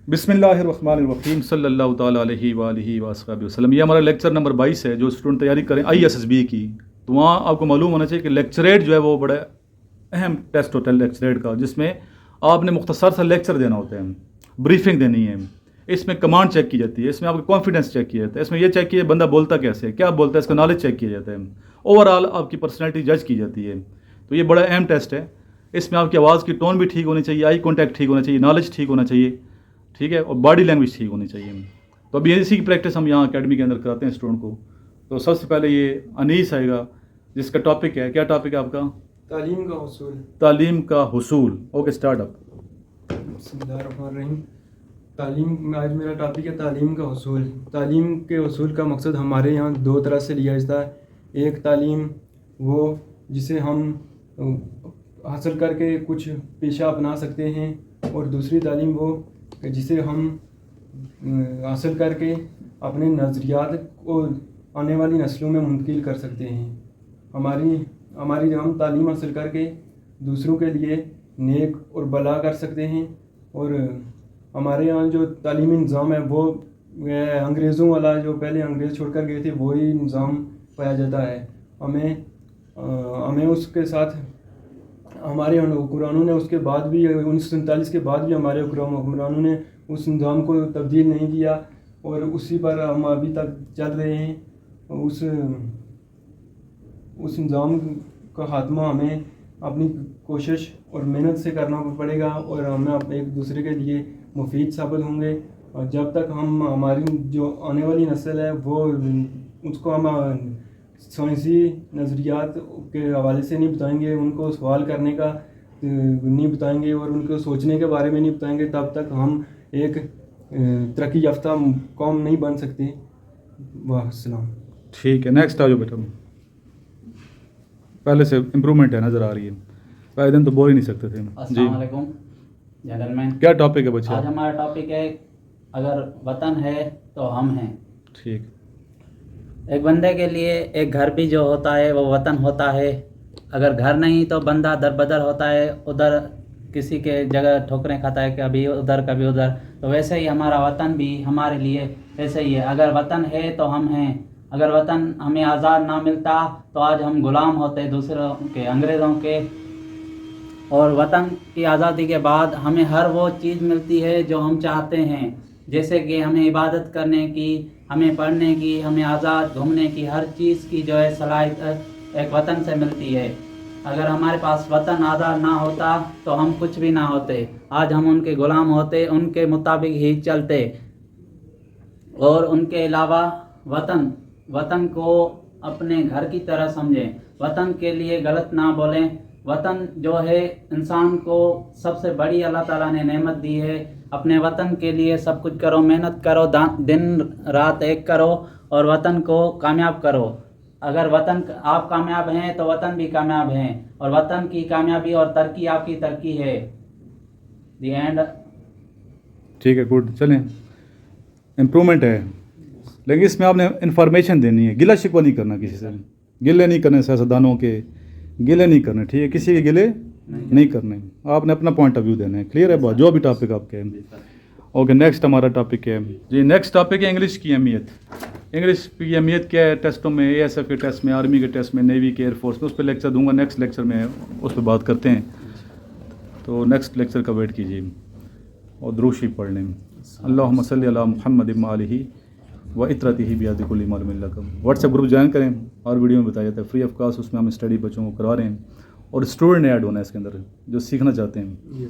बिस्मिल्लाहिर्रहमानिर्रहीम सल्लल्लाहु ताला अलैहि वालिहि वसहबिहि वसल्लम। ये हमारा लेक्चर नंबर 22 है जो स्टूडेंट तैयारी करें ISSB की। तो वहाँ आपको मालूम होना चाहिए कि लेक्चरेट जो है वो बड़ा अहम टेस्ट होता है लेक्चरेट का, जिसमें आपने मुख्तसर सा लेक्चर देना होता है, ब्रीफिंग देनी है। इसमें कमांड चेक की जाती है, इसमें आपका कॉन्फिडेंस चेक किया जाता है, इसमें यह चेक किया बंदा बोलता कैसे है, क्या बोलता है, इसका नॉलेज चेक किया जाता है, ओवरऑल आपकी पर्सनैलिटी जज की जाती है। तो ये बड़ा अहम टेस्ट है। इसमें आपकी आवाज़ की टोन भी ठीक होनी चाहिए, आई कॉन्टैक्ट ठीक होना चाहिए, नॉलेज ठीक होना चाहिए, ठीक है, और बॉडी लैंग्वेज ठीक होनी चाहिए। तो अभी इसी की प्रैक्टिस हम यहाँ अकेडमी के अंदर कराते हैं स्टूडेंट को। तो सबसे पहले ये अनीस आएगा जिसका टॉपिक है, क्या टॉपिक है आपका? तालीम का हुसूल। तालीम का हुसूल। Okay, start up. बिस्मिल्लाहिर्रहमानिर्रहीम। तालीम, आज मेरा टॉपिक है तालीम का हुसूल। तालीम के हुसूल का मकसद हमारे यहाँ दो तरह से लिया जाता है। एक तालीम वो जिसे हम हासिल करके कुछ पेशा अपना सकते हैं, और दूसरी तालीम वो जिसे हम हासिल करके अपने नज़रियात को आने वाली नस्लों में मुंतकिल कर सकते हैं। हमारी हम तालीम हासिल करके दूसरों के लिए नेक और भला कर सकते हैं। और हमारे यहाँ जो तालीमी निज़ाम है वो अंग्रेज़ों वाला, जो पहले अंग्रेज़ छोड़कर गए थे वही निज़ाम पाया जाता है। हमें उसके साथ हमारे हुक्मरानों ने उसके बाद भी 1947 के बाद भी हमारे हुक्मरानों ने उस निज़ाम को तब्दील नहीं किया, और उसी पर हम अभी तक चल रहे हैं। उस निज़ाम का खात्मा हमें अपनी कोशिश और मेहनत से करना पड़ेगा, और हमें एक दूसरे के लिए मुफीद साबित होंगे। और जब तक हम हमारी जो आने वाली नस्ल है वो उसको हम साइंसी नज़रियात के हवाले से नहीं बताएंगे, उनको सवाल करने का नहीं बताएंगे, और उनको सोचने के बारे में नहीं बताएंगे, तब तक हम एक तरक्की याफ्ता कौम नहीं बन सकते। वाह सलाम। ठीक है, नेक्स्ट आ जाओ बेटा। पहले से इम्प्रूवमेंट है, नज़र आ रही है। पहले दिन तो बोल ही नहीं सकते थे। अस्सलाम वालेकुम जेंटलमैन। क्या टॉपिक है बच्चा? आज हमारा टॉपिक है अगर वतन है तो हम हैं। ठीक। एक बंदे के लिए एक घर भी जो होता है वो वतन होता है। अगर घर नहीं तो बंदा दर बदर होता है, उधर किसी के जगह ठोकरें खाता है, कभी उधर कभी उधर। तो वैसे ही हमारा वतन भी हमारे लिए वैसे ही है। अगर वतन है तो हम हैं। अगर वतन हमें आज़ाद ना मिलता तो आज हम गुलाम होते दूसरों के, अंग्रेज़ों के। और वतन की आज़ादी के बाद हमें हर वो चीज़ मिलती है जो हम चाहते हैं, जैसे कि हमें इबादत करने की, हमें पढ़ने की, हमें आज़ाद घूमने की, हर चीज़ की जो है सलाहियत एक वतन से मिलती है। अगर हमारे पास वतन आज़ाद ना होता तो हम कुछ भी ना होते। आज हम उनके ग़ुलाम होते, उनके मुताबिक ही चलते। और उनके अलावा वतन को अपने घर की तरह समझें, वतन के लिए गलत ना बोलें। वतन जो है इंसान को सबसे बड़ी अल्लाह ताला ने नेमत दी है। अपने वतन के लिए सब कुछ करो, मेहनत करो, दिन रात एक करो और वतन को कामयाब करो। अगर वतन आप कामयाब हैं तो वतन भी कामयाब हैं, और वतन की कामयाबी और तरक्की आपकी तरक्की है। दी एंड। ठीक है, गुड। चलें, इम्प्रूवमेंट है, लेकिन इसमें आपने इन्फॉर्मेशन देनी है। गिला शिकवा नहीं करना किसी से, गिले नहीं करने सियासतदानों के, गिले नहीं करने, ठीक है, किसी के गिले नहीं करने। आपने अपना पॉइंट ऑफ व्यू देना है। क्लियर है बात? जो भी टॉपिक आपके है। ओके, नेक्स्ट हमारा टॉपिक है जी, नेक्स्ट टॉपिक है इंग्लिश की अहमियत। इंग्लिश की अहमियत क्या है टेस्टों में, ASF के टेस्ट में, आर्मी के टेस्ट में, नेवी के, एयरफोर्स में। उस पर लेक्चर दूंगा नेक्स्ट लेक्चर में, उस पर बात करते हैं। तो नेक्स्ट लेक्चर का वेट कीजिए और दुरूद पढ़ लें। अल्लाहुम्मा सल्ली अला मुहम्मद व आलिहि व इतरतिही बियादि कुल्ली मालूमिन लकुम। व्हाट्सएप ग्रुप ज्वाइन करें, और वीडियो में बताया जाता है फ्री ऑफ कॉस्ट। उसमें हम स्टडी बच्चों को करवा रहे हैं, और स्टूडेंट ऐड होना है इसके अंदर जो सीखना चाहते हैं।